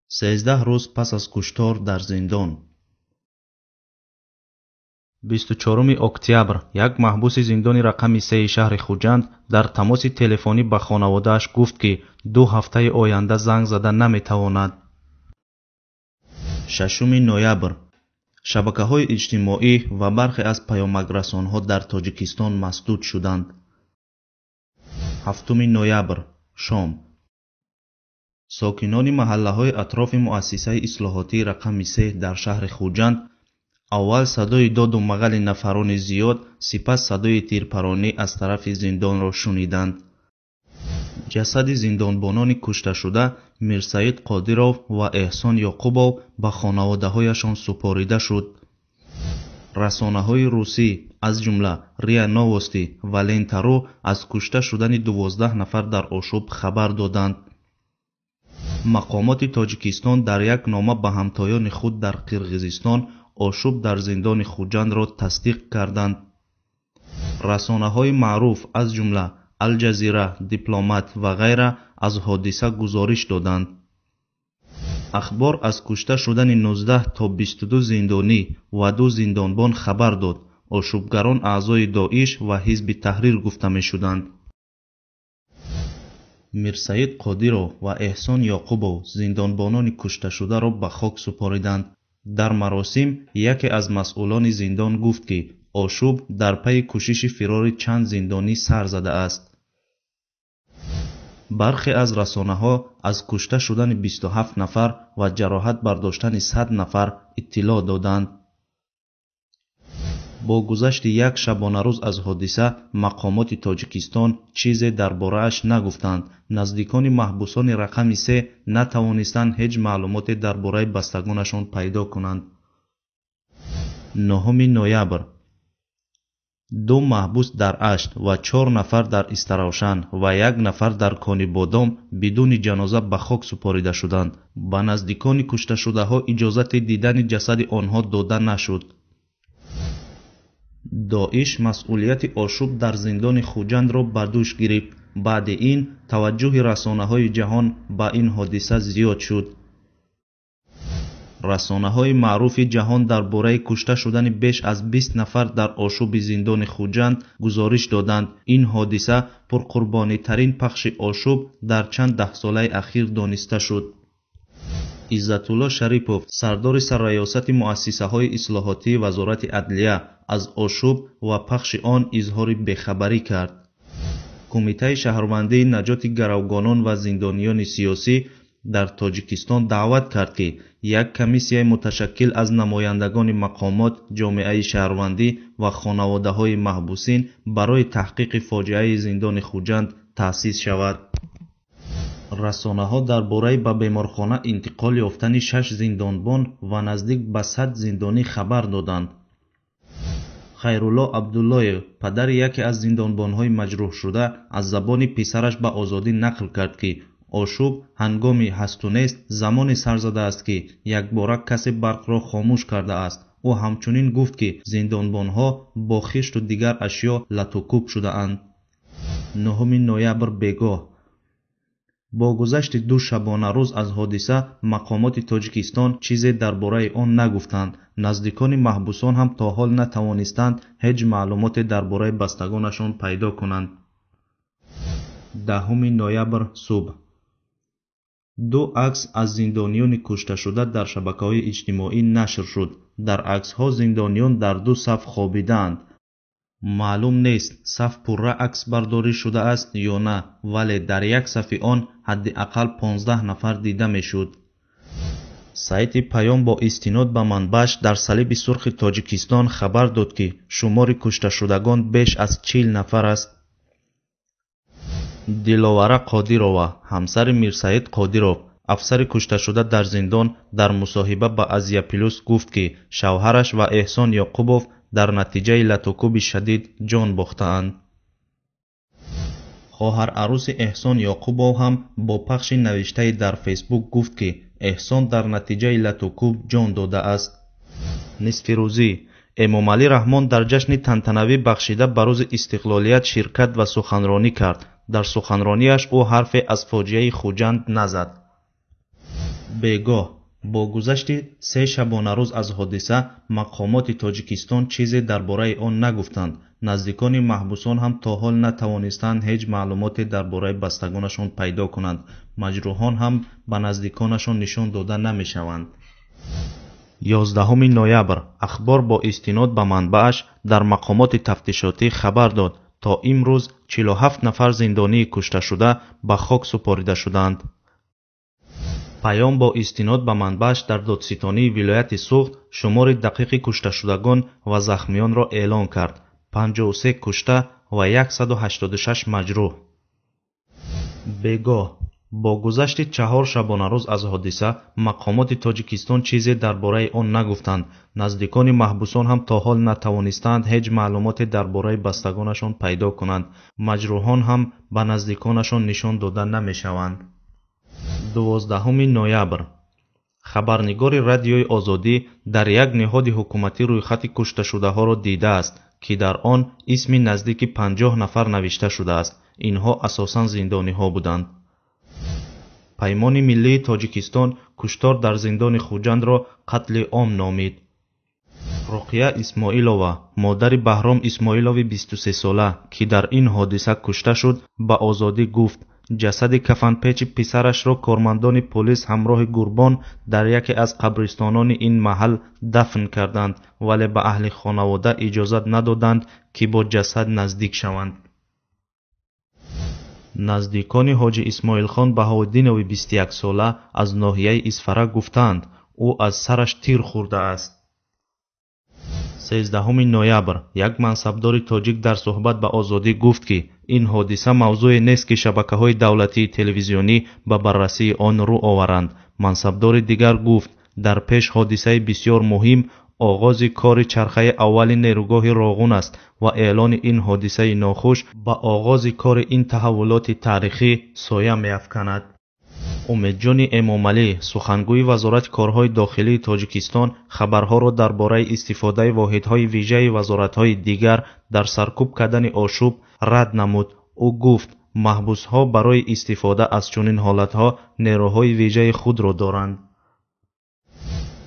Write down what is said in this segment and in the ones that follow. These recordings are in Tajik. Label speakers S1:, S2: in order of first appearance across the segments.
S1: 13 روز پس از کشتار در زندان. 24 اکتبر یک محبوس زندان رقم 3 شهر خوجند در تماس تلفنی به خانواده‌اش گفت که 2 هفته آینده زنگ زده نمیتواند. 6 نوامبر شبکه‌های اجتماعی و برخی از پیامک‌رسان‌ها در تاجیکستان مسدود شدند. 7 نوامبر شام ساکنان محله‌های اطراف مؤسسه اصلاحاتی رقم 3 در شهر خوجند اول صدای داد و مغل نفران زیاد، سپس صدای تیرپرانی از طرف زندان را شنیدند. جسد زندانبانان کشته شده میرسعید قادیروف و احسان یعقوبوف به خانواده‌هایشان سپاریده شد. رسانه‌های روسی از جمله ریا نووستی و لنتارو از کشته شدن 12 نفر در آشوب خبر دادند. مقامات تاجیکستان در یک نامه به همتایان خود در قرقیزستان آشوب در زندان خوجند را تصدیق کردند. رسانه‌های معروف از جمله الجزیره، دیپلمات و غیره از حادثه گزارش دادند. اخبار از کشته شدن 19 تا 22 زندانی و 2 زندانبان خبر داد. آشوبگران اعضای داعش و حزب تحریر گفته می شدند. میرسعید قادیروف و احسان یعقوبوف زندانبانان کشته شده را به خاک سپاریدند. در مراسم یکی از مسئولان زندان گفت که آشوب در پی کوشش فرار چند زندانی سر زده است. برخی از رسانه‌ها از کشته شدن 27 نفر و جراحت برداشتن 100 نفر اطلاع دادند. با گذشت یک شبانه روز از حادثه مقامات تاجیکستان چیزی درباره‌اش نگفتند. نزدیکان محبوسان رقم 3 نتوانستند هیچ معلوماتی درباره بستگانشان پیدا کنند. 9 نوامبر 2 محبوس در اشت و 4 نفر در استراوشن و 1 نفر در کانی بادام بدون جنازه به خاک سپاریده شدند. به نزدیکان کشته شده ها اجازت دیدن جسد آنها داده نشد. داعش مسئولیت آشوب در زندان خوجند را بر دوش گرفت. بعد این توجه رسانه‌های جهان به این حادثه زیاد شد. رسانه‌های معروف جهان درباره کشته شدن بیش از 20 نفر در آشوب زندان خوجند گزارش دادند. این حادثه پرقربانی ترین پخش آشوب در چند ده ساله اخیر دانسته شد. عزت‌الله شریپوف سردار سرریاست مؤسسه‌های اصلاحاتی وزارت عدلیه از آشوب و پخش آن اظهار بیخبری کرد. کمیته شهروندی نجات گروگانان و زندانیان سیاسی در تاجیکستان دعوت کرد که یک کمیسیه متشکل از نمایندگان مقامات، جامعه شهروندی و خانواده‌های محبوسین برای تحقیق فاجعه زندان خوجند تأسیس شود. رسانه‌ها درباره به بیمارخانه انتقال یافتن 6 زندانبان و نزدیک به 100 زندانی خبر دادند. خیرالله عبدالله پدر یکی از زندانبان‌های مجروح شده از زبان پسرش به آزادی نقل کرد که آشوب هنگامی هست و نیست زمان سر زده است که یک باره کسی برق را خاموش کرده است. او همچنین گفت که زندانبان‌ها با خشت و دیگر اشیا لطوکوب شده اند. 9 نوامبر بیگاه با گذشت 2 شبانه روز از حادثه مقامات تاجیکستان چیزی درباره آن نگفتند. نزدیکان محبوسان هم تا حال نتوانستند هیچ معلوماتی درباره بستگانشان پیدا کنند. 10 نوامبر صبح 2 عکس از زندانیان کشته شده در شبکه‌های اجتماعی نشر شد. در عکس‌ها زندانیان در 2 صف خوابیدند. معلوم نیست صف پره عکس برداری شده است یا نه، ولی در یک صف آن حداقل 15 نفر دیده میشد. سایت پیام با استناد به منبعش در صلیب سرخ تاجیکستان خبر داد که شمار کشته شدگان بیش از 40 نفر است. دلاوره قادیروف همسر میرسعید قادیروف افسر کشته شده در زندان در مصاحبه با ازیا پلوس گفت که شوهرش و احسان یعقوبوف در نتیجه لطوکوب شدید جان باختند. خواهر عروس احسان یعقوبوف هم با پخش نوشته در فیسبوک گفت که احسان در نتیجه لطوکوب جان داده است. نصف روزی امام علی رحمان در جشن تنتنوی بخشیده به روز استقلالیت شرکت و سخنرانی کرد. در سخنرانیش او حرفی از فاجعه خوجند نزد. бегоҳ бо гузашти 3 шабона рӯз аз ҳодиса мақомоти тоҷикистон чизе дар бораи он нагуфтанд. наздикони маҳбусон ҳам то ҳол натавонистанд ҳеҷ маълумоте дар бораи бастагонашон пайдо кунанд. маҷрӯҳон ҳам ба наздиконашон нишон дода намешаванд. 11 ноябр ахбор бо истинод ба манбааш дар мақомоти тафтишотӣ хабар дод то имрӯз 47 нафар зиндонии кушташуда ба хок супорида шуданд. паём бо истинод ба манбааш дар додситонии вилояти Суғд шумори дақиқи кушташудагон ва захмиёнро эълон кард. 53 кушта ва 186 маҷрӯҳ. бегоҳ бо гузашти 4 шабонарӯз аз ҳодиса мақомоти тоҷикистон чизе дар бораи он нагуфтанд. наздикони маҳбусон ҳам то ҳол натавонистанд ҳеҷ маълумоте дар бораи бастагонашон пайдо кунанд. маҷрӯҳон ҳам ба наздиконашон нишон дода намешаванд. 12 ноябр хабарнигори радиои озодӣ дар як неҳоди ҳукуматӣ рӯйхати кушташудаҳоро дидааст ки дар он исми наздики 50 нафар навишта шудааст. инҳо асосан зиндониҳо буданд. паймони миллии тоҷикистон куштор дар зиндони хуҷандро қатли ом номид. руқия исмоилова модари баҳром исмоилови 23 сола ки дар ин ҳодиса кушта шуд ба озодӣ гуфт ҷасади кафанпечи писарашро кормандони полис ҳамроҳи гурбон дар яке аз қабристонони ин маҳал дафн карданд, вале ба аҳли хонавода иҷозат надоданд ки бо ҷасад наздик шаванд. наздикони ҳоҷи исмоилхон баҳоиддинови 21 сола аз ноҳияи Исфара гуфтанд ӯ аз сараш тир хӯрдааст. 13 ноябр як мансабдори тоҷик дар суҳбат ба озодӣ гуфт ки ин ҳодиса мавзӯе нест ки шабакаҳои давлатии телевизионӣ ба баррасии он рӯ оваранд. мансабдори дигар гуфт дар пеш ҳодисаи бисёр муҳим оғози кори чархаи аввали нерӯгоҳи Роғун аст ва эълони ин ҳодисаи нохуш ба оғози кори ин таҳаввулоти таърихӣ соя меафканад. умедҷони эмомалӣ сухангӯи вазорати корҳои дохилии тоҷикистон хабарҳоро дар бораи истифодаи воҳидҳои вижаи вазоратҳои дигар дар саркӯб кардани ошӯб рад намуд. ӯ гуфт маҳбусҳо барои истифода аз чунин ҳолатҳо нерӯҳои вижаи худро доранд.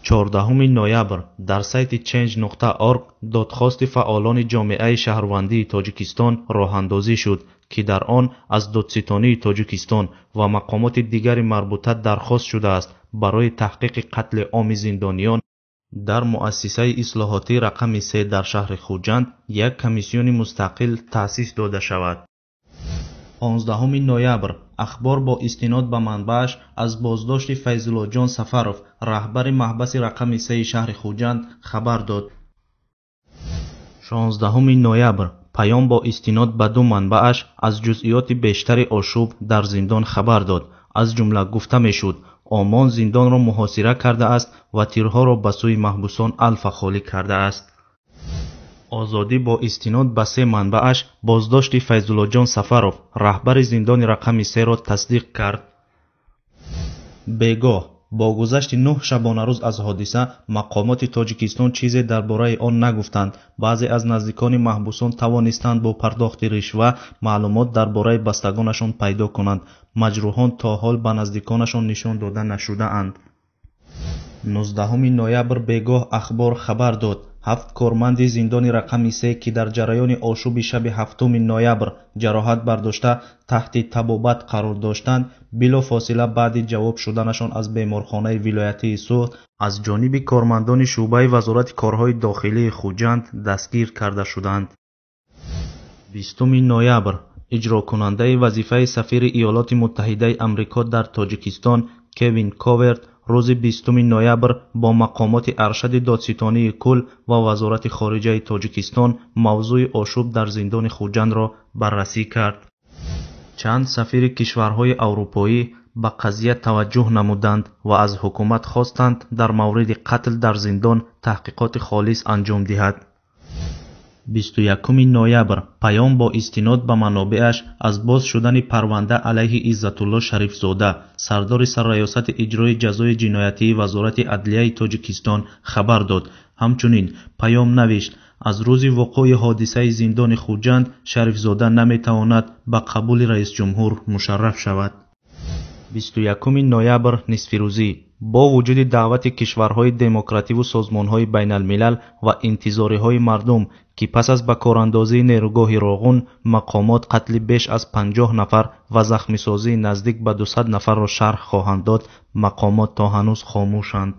S1: 14 ноябр дар сайти change.org додхости фаъолони ҷомеаи шаҳрвандии тоҷикистон роҳандозӣ шуд ки дар он аз додситонии тоҷикистон ва мақомоти дигари марбута дархост шудааст барои таҳқиқи қатли оми зиндониён дар муассисаи ислоҳотии рақами 3 дар шаҳри Хуҷанд як комиссиони мустақил таъсис дода шавад. 15 ноябр ахбор бо истинод ба манбааш аз боздошти Файзуллоҷон Сафаров раҳбари маҳбаси рақами 3 шаҳри Хуҷанд хабар дод. 16 ноябр паём бо истинод ба ду манбааш аз ҷузъиёти бештари ошӯб дар зиндон хабар дод. аз ҷумла гуфта мешуд омон зиндонро муҳосира кардааст ва тирҳоро ба сӯи маҳбусон алфа холӣ кардааст. озодӣ бо истинод ба 3 манбааш боздошти Файзуллоҷон Сафаров раҳбари зиндони рақами 3-ро тасдиқ кард. бегоҳ бо гузашти 9 шабонарӯз аз ҳодиса мақомоти тоҷикистон чизе дар бораи он нагуфтанд. баъзе аз наздикони маҳбусон тавонистанд бо пардохти ришва маълумот дар бораи бастагонашон пайдо кунанд. маҷрӯҳон то ҳол ба наздиконашон нишон дода нашудаанд. 19 ноябр бегоҳ ахбор хабар дод 7 корманди зиндони рақами 3 ки дар ҷараёни ошӯби шаби 7 ноябр ҷароҳат бардошта таҳти табобат қарор доштанд билофосила баъди ҷавоб шуданашон аз беморхонаи вилоятии Суғд аз ҷониби кормандони шуъбаи вазорати корҳои дохилии Хуҷанд дастгир карда шуданд. 20 ноябр иҷрокунандаи вазифаи сафири Иёлоти Муттаҳидаи Амрико дар Тоҷикистон Кевин Коверт рӯзи 20 ноябр бо мақомоти аршади додситонии кул ва вазорати хориҷаи Тоҷикистон мавзӯи ошӯб дар зиндони Хуҷандро баррасӣ кард. чанд сафири кишварҳои аврупоӣ ба қазия таваҷҷӯҳ намуданд ва аз ҳукумат хостанд дар мавриди қатл дар зиндон таҳқиқоти холис анҷом диҳад. 21 ноябр паём бо истинод ба манобеаш аз боз шудани парванда алайҳи Иззатулло Шарифзода сардори сарраёсати иҷрои ҷазои ҷиноятии вазорати адлияи Тоҷикистон хабар дод. ҳамчунин паём навишт аз рӯзи вуқӯи ҳодисаи зиндони Хуҷанд Шарифзода наметавонад ба қабули раисҷумҳур мушарраф шавад. 21 نوامبر نصفروزی با وجود دعوت کشورهای دموکراتیک و سازمانهای بین الملل و انتظارهای مردم که پس از به کاراندازی نیروگاه راغون مقامات قتل بیش از 50 نفر و زخمی سازی نزدیک به 200 نفر را شرح خواهند داد، مقامات تا هنوز خاموشند.